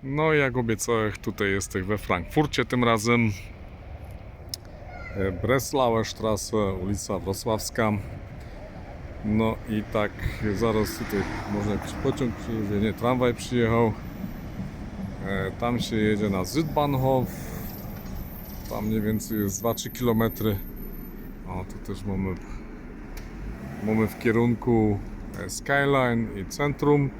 No jak obiecałem, tutaj jesteś we Frankfurcie tym razem. Breslauer Straße, ulica Wrocławska. No i tak zaraz tutaj może jakiś pociąg przyjedzie, nie, tramwaj przyjechał. Tam się jedzie na Südbahnhof. Tam mniej więcej jest 2-3 km. O, tu też mamy w kierunku Skyline i centrum.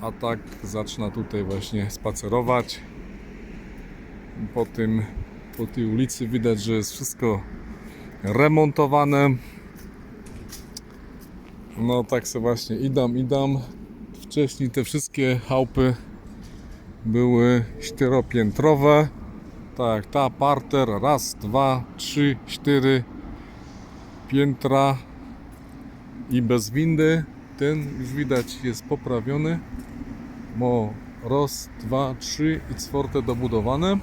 A tak zaczyna tutaj właśnie spacerować. Po tej ulicy widać, że jest wszystko remontowane. No tak sobie właśnie idę. Wcześniej te wszystkie chałupy były czteropiętrowe. Tak, ta parter, raz, dwa, trzy, 4 piętra i bez windy. Ten już widać jest poprawiony. Raz, dwa, trzy i czwarte dobudowane.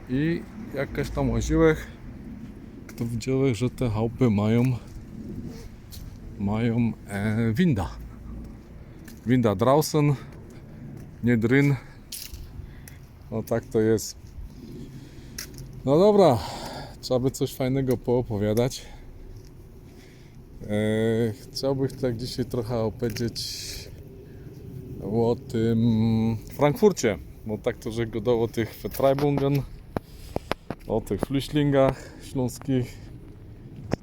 I jakaś tam łaziłek. Kto widziałeś, że te chałupy mają winda. Winda draußen, nie drin. No tak to jest. No dobra, trzeba by coś fajnego poopowiadać. Chciałbym tak dzisiaj trochę opowiedzieć o tym Frankfurcie. Bo tak to, że gadał o tych Vertreibungen, o tych Flüchtlingach śląskich.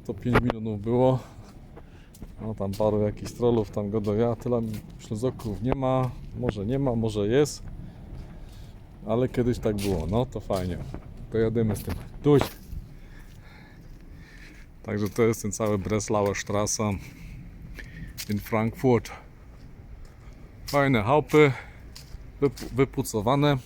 To 5 milionów było. No tam paru jakichś trollów tam gadał, ja tyle Ślązoków nie ma, może jest. Ale kiedyś tak było, no to fajnie. To jadymy z tym. Tuś! Także to jest ten cały Breslauer Straße in Frankfurt. Fajne chałupy, wypucowane.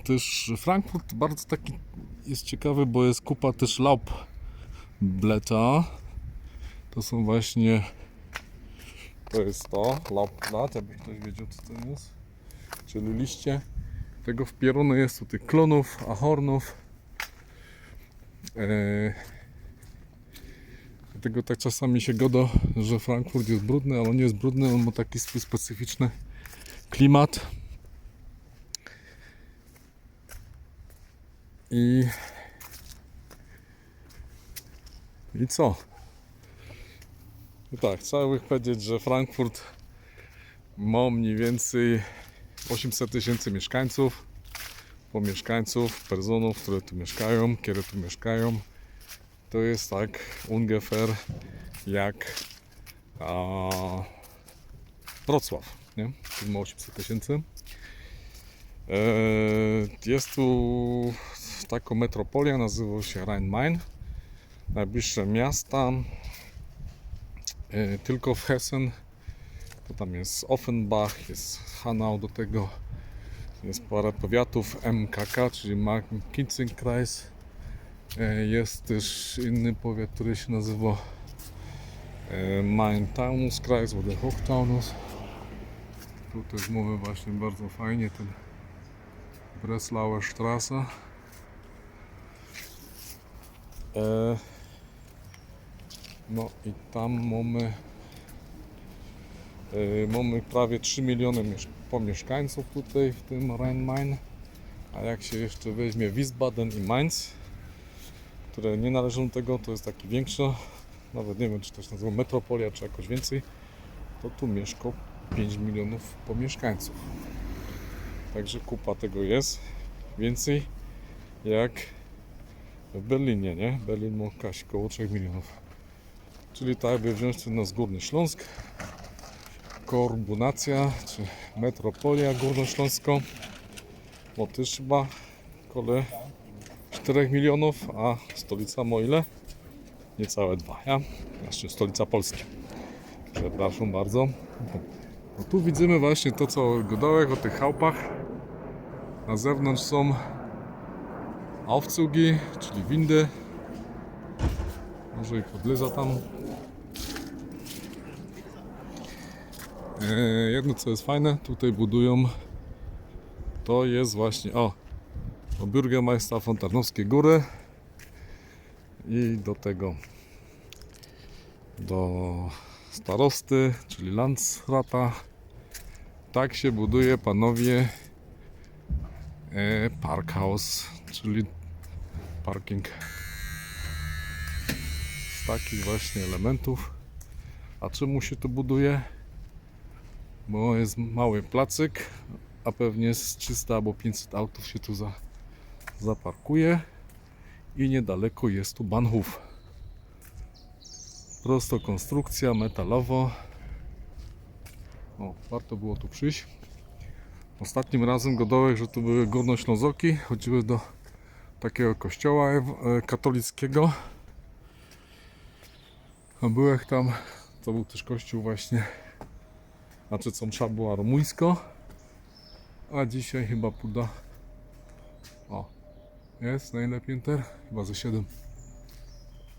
Też Frankfurt bardzo taki jest ciekawy, bo jest kupa też Laubblätter. To są właśnie, to jest to, Laubblatt, jakby ktoś wiedział co to jest. Czyli liście. Tego wpierone jest tu tych klonów, ahornów. Dlatego tak czasami się gada, że Frankfurt jest brudny, ale on nie jest brudny, on ma taki swój specyficzny klimat. I co? No tak, trzeba powiedzieć, że Frankfurt ma mniej więcej 800 000 mieszkańców, personów, które tu mieszkają, kiedy tu mieszkają. To jest tak ungefähr jak Wrocław, nie? Tu ma 800 000. Jest tu taka metropolia, nazywa się Rhein-Main. Najbliższe miasta tylko w Hessen, to tam jest Offenbach, jest Hanau, do tego jest parę powiatów MKK, czyli Main-Kinzig-Kreis. Jest też inny powiat, który się nazywa Main-Taunus-Kreis, oder Hochtaunus. Tu też mówię właśnie bardzo fajnie, ten Breslauer Straße. No i tam mamy prawie 3 miliony mieszkańców tutaj w tym Rhein-Main. A jak się jeszcze weźmie Wiesbaden i Mainz, które nie należą do tego, to jest taki większy, nawet nie wiem czy to się nazywa metropolia czy jakoś więcej, to tu mieszka 5 milionów mieszkańców. Także kupa tego jest więcej jak w Berlinie, nie? Berlin ma około 3 milionów. Czyli tak by wziąć ten nasz Górny Śląsk, Korbunacja czy metropolia górnośląska, bo też chyba około 4 milionów, a stolica ma ile? Niecałe 2, ja? Znaczy stolica Polski. Przepraszam bardzo. No tu widzimy właśnie to, co gadałem o tych chałupach. Na zewnątrz są Aufzugi, czyli windy. Może i podleza tam. Jedno co jest fajne, tutaj budują, to jest właśnie Bürgermeister von Tarnowskie Góry i do starosty, czyli Landsrata. Tak się buduje, panowie, parkhouse, czyli parking z takich właśnie elementów. A czemu się to buduje? Bo jest mały placyk, a pewnie z 300 albo 500 autów się tu zaparkuje i niedaleko jest tu Bahnhof. Prosto konstrukcja, metalowo. O, warto było tu przyjść. Ostatnim razem gadałem, że tu były Górnoślązoki, chodziły do takiego kościoła katolickiego. A byłem tam, to był też kościół właśnie, znaczy co msza była rumuńsko, a dzisiaj chyba puda. O, jest, na ile pięter? Chyba ze 7.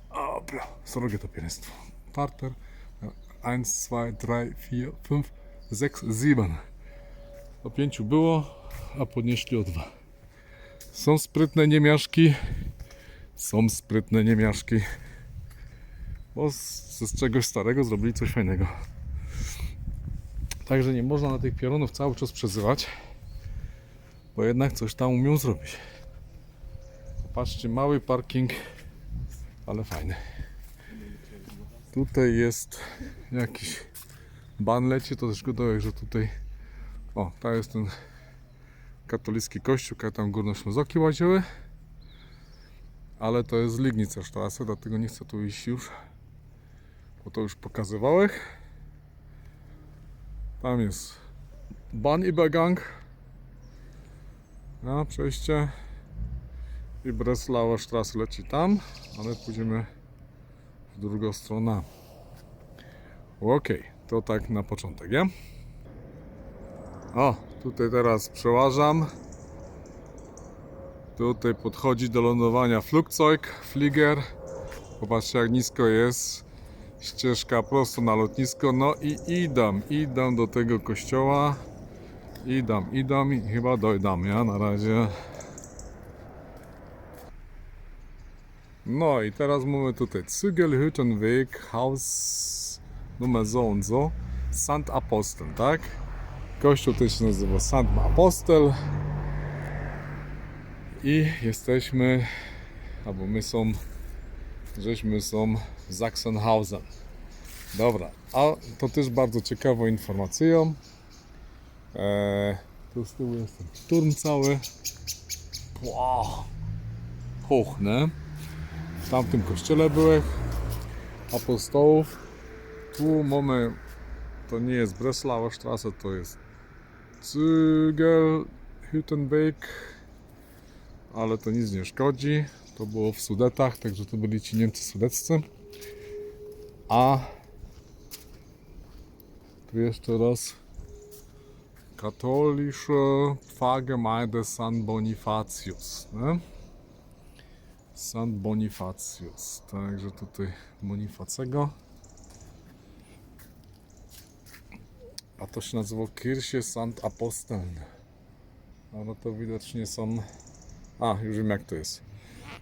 Dobra, srogie to pierwieństwo. Parter 1, 2, 3, 4, 5, 6, 7. O 5 było, a podnieśli o 2. Są sprytne niemiaszki. Są sprytne niemiaszki. Bo z czegoś starego zrobili coś fajnego. Także nie można na tych pierunów cały czas przezywać, bo jednak coś tam umią zrobić. Patrzcie, mały parking, ale fajny. Tutaj jest jakiś ban leci, to też gotowe, że tutaj, o, to jest ten katolicki kościół, kiedy tam Górnoślązoki łaziły, ale to jest Lignica Straße, dlatego nie chcę tu iść już, bo to już pokazywałem. Tam jest Bahnübergang, na przejście, i Breslauer Straße leci tam, ale pójdziemy w drugą stronę. Ok, to tak na początek, ja? O, tutaj teraz przełażam. Tutaj podchodzi do lądowania Flugzeug. Popatrzcie, jak nisko jest. Ścieżka prosto na lotnisko. No i idę do tego kościoła. Idę i chyba dojdę, ja na razie. No i teraz mamy tutaj Zügelhüttenweg, Haus numer so und so, St. Apostel, tak? Kościół też się nazywa St. Apostel. I jesteśmy, albo żeśmy są w Sachsenhausen. Dobra, a to też bardzo ciekawą informacją. Tu z tyłu jest ten turm cały. Wow. Hoch, ne? W tamtym kościele byłem apostołów. Tu mamy, to nie jest Breslauer Straße, to jest Zügelhüttenweg, ale to nic nie szkodzi. To było w Sudetach, także to byli ci Niemcy sudeccy. A tu jeszcze raz Katholische Pfarrgemeinde St. Bonifatius, ne? St. Bonifatius, także tutaj Bonifacego. A to się nazywa Kirche St. Aposteln. Ale to widocznie są... A, już wiem jak to jest.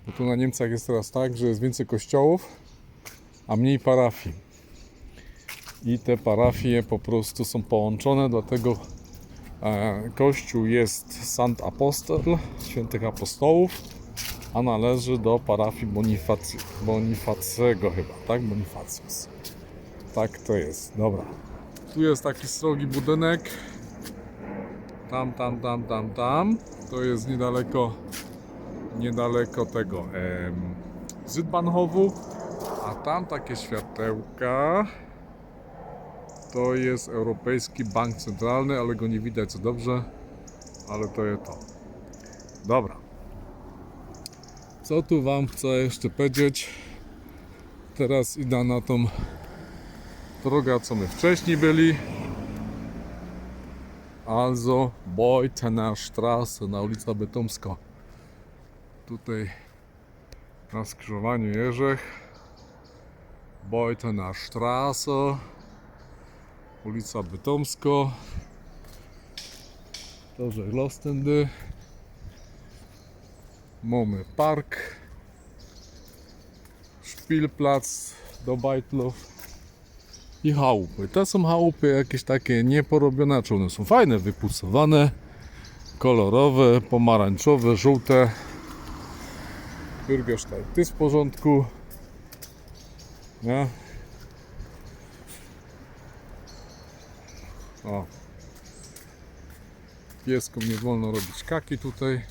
Bo tu na Niemcach jest teraz tak, że jest więcej kościołów, a mniej parafii. I te parafie po prostu są połączone, dlatego kościół jest St. Apostel, świętych apostołów, a należy do parafii Bonifacego chyba, tak? Bonifatius. Tak to jest, dobra. Tu jest taki srogi budynek. Tam. To jest niedaleko tego Südbahnhofu. A tam takie światełka. To jest Europejski Bank Centralny, ale go nie widać co dobrze. Ale to jest to. Dobra. Co tu wam chcę jeszcze powiedzieć? Teraz idę na tą drogę, co my wcześniej byli. Also Beutener Straße, na ulica Bytomska. Tutaj na skrzyżowaniu Jerzech. Beutener Straße, ulica Bytomska. To żeglostędy. Mamy park, Spielplatz do bajtlów. i chałupy. Te są chałupy jakieś takie nieporobione, czy one są fajne, wypucowane, kolorowe, pomarańczowe, żółte. Bürgersteig, ty w porządku. Nie? O. Pieskom nie wolno robić kaki tutaj.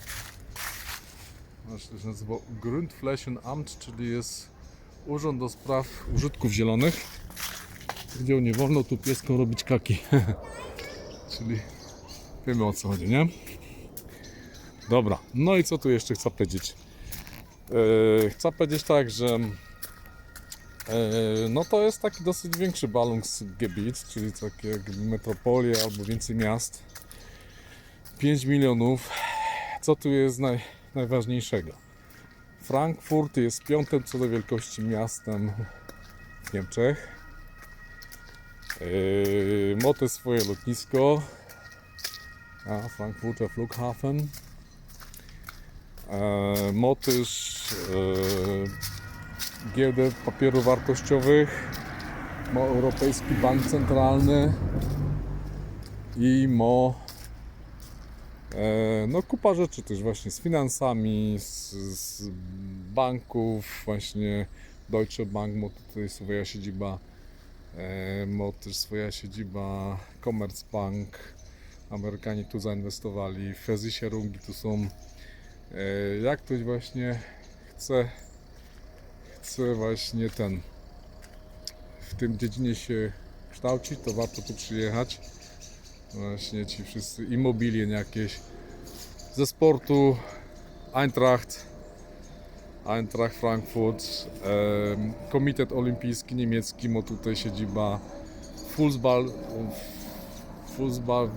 To się nazywa Grundflächenamt, czyli jest Urząd do Spraw Użytków Zielonych, gdzie nie wolno tu pieskom robić kaki. Czyli wiemy, o co chodzi, nie? Dobra, no i co tu jeszcze chcę powiedzieć? Chcę powiedzieć tak, że no to jest taki dosyć większy Ballungsgebiet, czyli takie jak metropolie albo więcej miast. 5 milionów. Co tu jest najważniejszego? Frankfurt jest piątym co do wielkości miastem w Niemczech. Ma też swoje lotnisko. Frankfurter Flughafen. Ma też giełdę papierów wartościowych. Ma Europejski Bank Centralny. I ma no kupa rzeczy też właśnie z finansami, z banków, właśnie Deutsche Bank ma tutaj swoja siedziba, ma też swoja siedziba Commerzbank, Amerykanie tu zainwestowali, Versicherungi tu są, jak ktoś właśnie chce właśnie w tym dziedzinie się kształcić, to warto tu przyjechać. Właśnie ci wszyscy immobilien jakieś ze sportu, Eintracht Frankfurt, Komitet Olimpijski Niemiecki ma tutaj siedziba,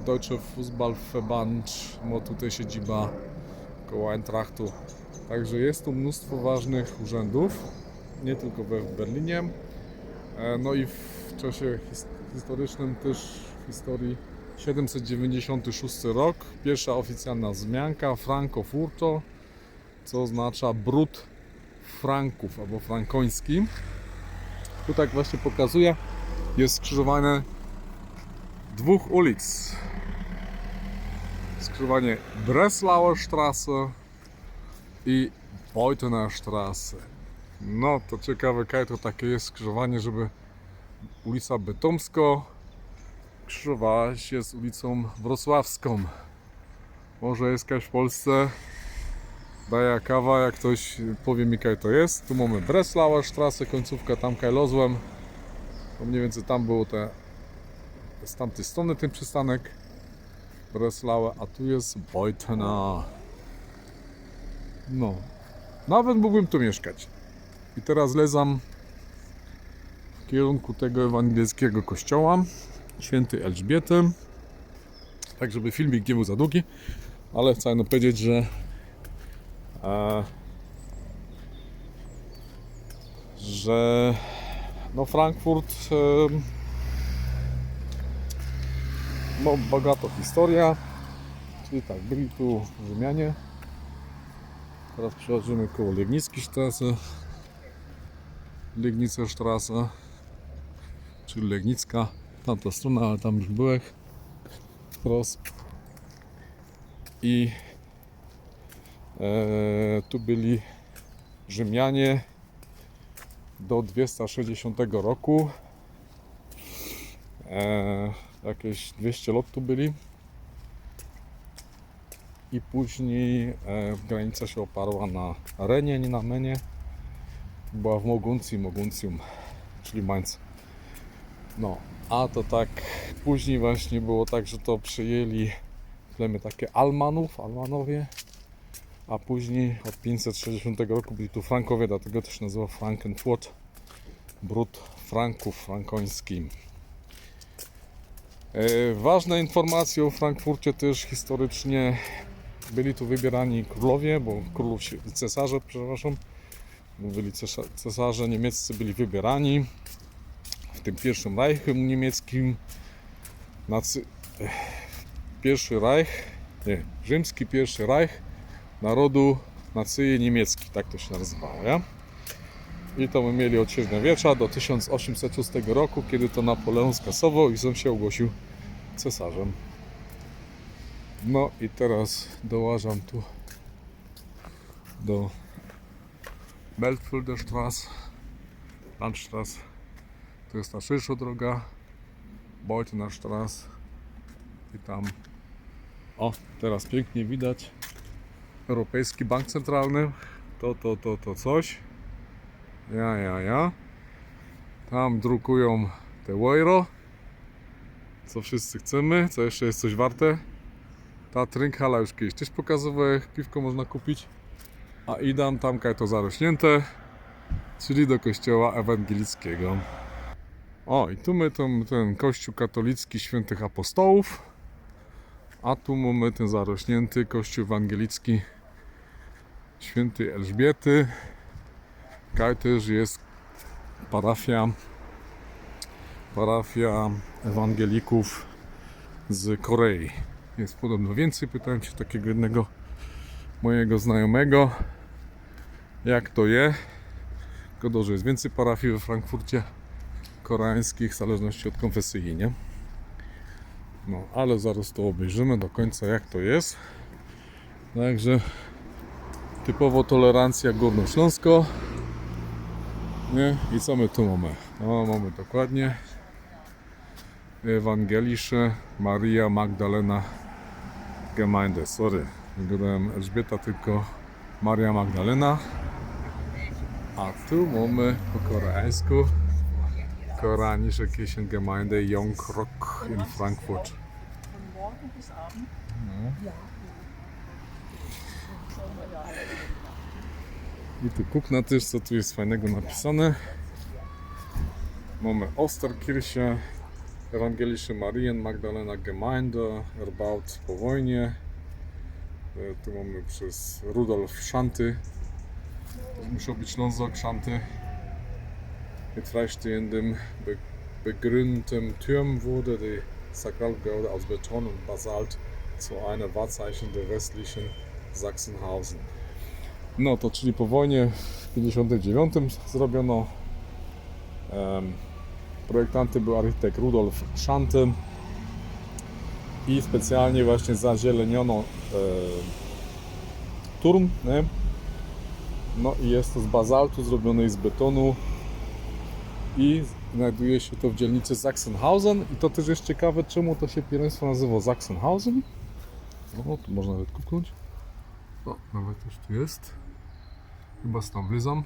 Deutsche Fußballverband ma tutaj siedziba koło Eintrachtu. Także jest tu mnóstwo ważnych urzędów, nie tylko w Berlinie, no i w czasie historycznym też w historii 796 rok, pierwsza oficjalna wzmianka Frankofurto, co oznacza brud Franków albo frankoński. Tu tak właśnie pokazuje, jest skrzyżowanie dwóch ulic. Skrzyżowanie Breslauer Straße i Beutener Straße. No to ciekawe, kaj to takie jest skrzyżowanie, żeby ulica Bytomsko krzyżowała się z ulicą Wrocławską. Może jest jakaś w Polsce, daje kawa, jak ktoś powie mi, kaj to jest. Tu mamy Breslauer Straße, końcówka tam kaj lozłem. To mniej więcej tam było z tamtej strony ten przystanek Breslauer, a tu jest Beutena. No, nawet mógłbym tu mieszkać. I teraz lezam w kierunku tego ewangelickiego kościoła Świętej Elżbiety, tak żeby filmik nie był za długi, ale chcę powiedzieć, że no Frankfurt ma bogatą historię, czyli tak, byli tu Rzymianie, teraz przechodzimy koło Legnickiej Straße, Legnicer Straße, czyli Legnicka, tamta strona, ale tam już byłem wprost. I tu byli Rzymianie do 260 roku. Jakieś 200 lat tu byli. I później granica się oparła na Renie, nie na Menie. Była w Moguntium, czyli Mainz. No, a to tak później właśnie było tak, że to przyjęli plemię takie Almanowie, a później od 560 roku byli tu Frankowie, dlatego też nazywa Frankenfurt, brud Franków frankoński. Ważne informacje o Frankfurcie też historycznie, byli tu wybierani królowie, bo cesarze, byli cesarze niemieccy byli wybierani w tym pierwszym Reichu niemieckim. Rzymski pierwszy Reich narodu nacyje niemiecki, tak to się nazywało, ja? I to my mieli od średniowiecza do 1806 roku, kiedy to Napoleon skasował i sam się ogłosił cesarzem. No i teraz dołażam tu do Beltfülder Straße, Landstraße. To jest ta szersza droga, Beutener Straße. I tam, o, teraz pięknie widać Europejski Bank Centralny. To coś. Ja. Tam drukują te euro, co wszyscy chcemy, co jeszcze jest coś warte. Ta Trinkhala już kiedyś też pokazywałem, piwko można kupić. A idam tamka to zarośnięte, czyli do kościoła ewangelickiego. O, i tu my ten kościół katolicki Świętych Apostołów, a tu mamy ten zarośnięty kościół ewangelicki Świętej Elżbiety. Tutaj też jest parafia ewangelików z Korei. Jest podobno więcej. Pytałem się takiego jednego mojego znajomego, jak to jest. Tylko, że jest więcej parafii we Frankfurcie koreańskich, w zależności od konfesji, nie? No, ale zaraz to obejrzymy do końca, jak to jest. Także typowo tolerancja górnośląsko. Nie? I co my tu mamy? No, mamy dokładnie Ewangelische Maria Magdalena Gemeinde. Sorry, nie gadałem Elżbieta, tylko Maria Magdalena. A tu mamy po koreańsku Koreanische Kirchengemeinde Jongkrok in Frankfurt. No. I tu kupna też, co tu jest fajnego napisane. Mamy Osterkirche, Evangelische Marien Magdalena Gemeinde, erbaut po wojnie. Tu mamy przez Rudolf Schanty. To musiał być Ślązok Schanty. Mit freistehendem, begründtem Turm wurde die Sakralgebäude aus Beton und Basalt zu einer Wahrzeichen der westlichen Sachsenhausen. No to czyli po wojnie w 1959 zrobiono. Projektantem był architekt Rudolf Schanty i specjalnie właśnie zazieleniono turm, nie? No i jest to z bazaltu zrobione i z betonu i znajduje się to w dzielnicy Sachsenhausen i to też jest ciekawe, czemu to się pierwieństwo nazywa Sachsenhausen. O, tu można nawet kupnąć. O, nawet też tu jest. Chyba tam wlizam.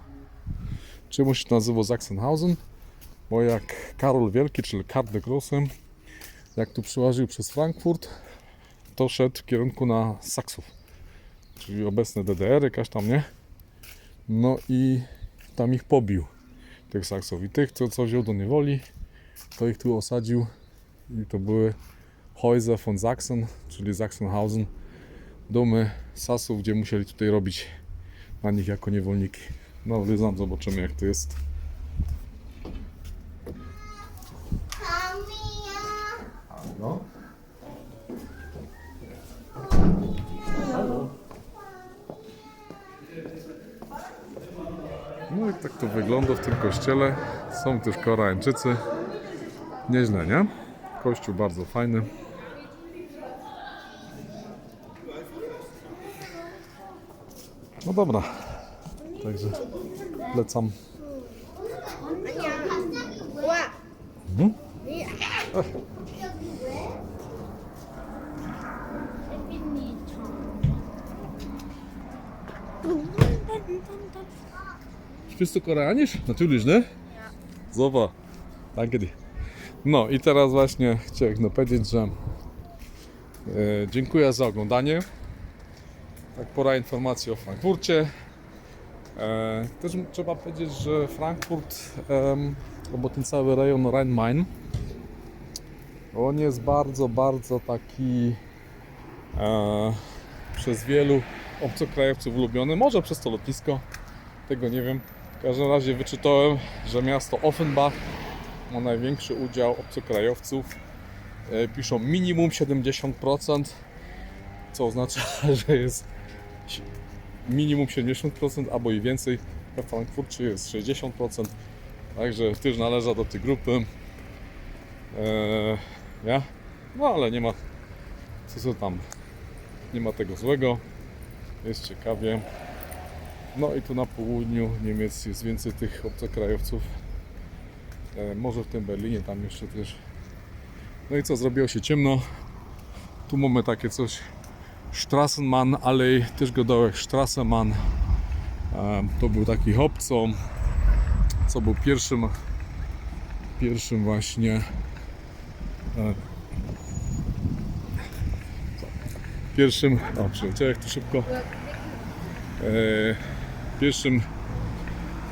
Czemu się to nazywa Sachsenhausen? Bo jak Karol Wielki, czyli Karl der Große, jak tu przyłaził przez Frankfurt, to szedł w kierunku na Saksów, czyli obecne DDR, jakaś tam, nie? No i tam ich pobił, tych Saksów. I tych, co wziął do niewoli, to ich tu osadził i to były Häuser von Sachsen, czyli Sachsenhausen, domy Sasów, gdzie musieli tutaj robić na nich jako niewolniki. No, wyznam, zobaczymy, jak to jest. No. No i tak to wygląda w tym kościele. Są też Koreańczycy. Nieźle, nie? Kościół bardzo fajny. No dobra. Także lecam. Mhm. Bist du koreanisch? Natürlich, ne? Ja. Super. Danke dir. No i teraz właśnie chciałem powiedzieć, że dziękuję za oglądanie. Tak, pora informacji o Frankfurcie. Też trzeba powiedzieć, że Frankfurt, albo ten cały rejon Rhein-Main, on jest bardzo, bardzo taki przez wielu obcokrajowców lubiony. Może przez to lotnisko, tego nie wiem. W każdym razie wyczytałem, że miasto Offenbach ma największy udział obcokrajowców. Piszą minimum 70%, co oznacza, że jest minimum 70% albo i więcej we Frankfurcie jest 60%, także też należa do tej grupy. Ja? No ale nie ma co tam, nie ma tego złego, jest ciekawie. No i tu na południu Niemiec jest więcej tych obcokrajowców, może w tym Berlinie tam jeszcze też. No i co, zrobiło się ciemno, tu mamy takie coś Strassenmann Allee, też go dołek Strassenmann. To był taki hop, co był pierwszym właśnie przyleciałem tu szybko, pierwszym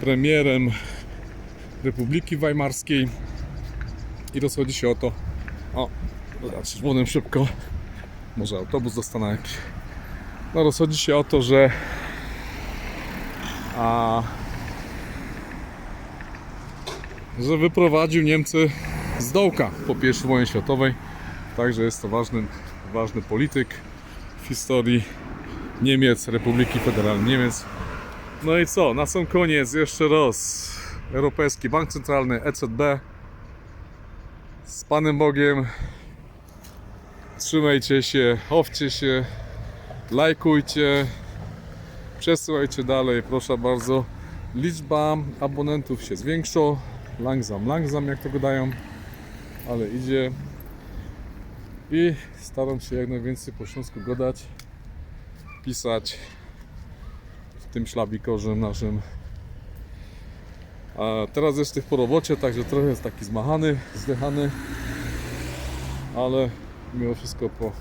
premierem Republiki Weimarskiej i rozchodzi się o to, zobaczcie, dzwonem szybko, może autobus dostanę jakiś. No rozchodzi się o to, że wyprowadził Niemcy z dołka po I wojnie światowej, także jest to ważny polityk w historii Niemiec, Republiki Federalnej Niemiec. No i co, na sam koniec jeszcze raz Europejski Bank Centralny, ECB, z Panem Bogiem, trzymajcie się, chowcie się, lajkujcie, przesyłajcie dalej, proszę bardzo. Liczba abonentów się zwiększa, langsam jak to gadają, ale idzie i staram się jak najwięcej po śląsku gadać, pisać w tym szlabikorze naszym. A teraz jest tych po robocie, także trochę jest taki zmachany, zdychany, ale mimo wszystko po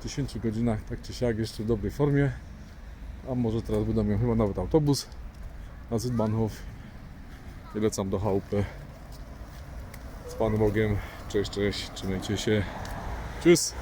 10 godzinach tak czy siak jeszcze w dobrej formie. A może teraz będę miał chyba nawet autobus na Südbahnhof i lecam do chałupy. Z Panem Bogiem, cześć, trzymajcie się, tschüss.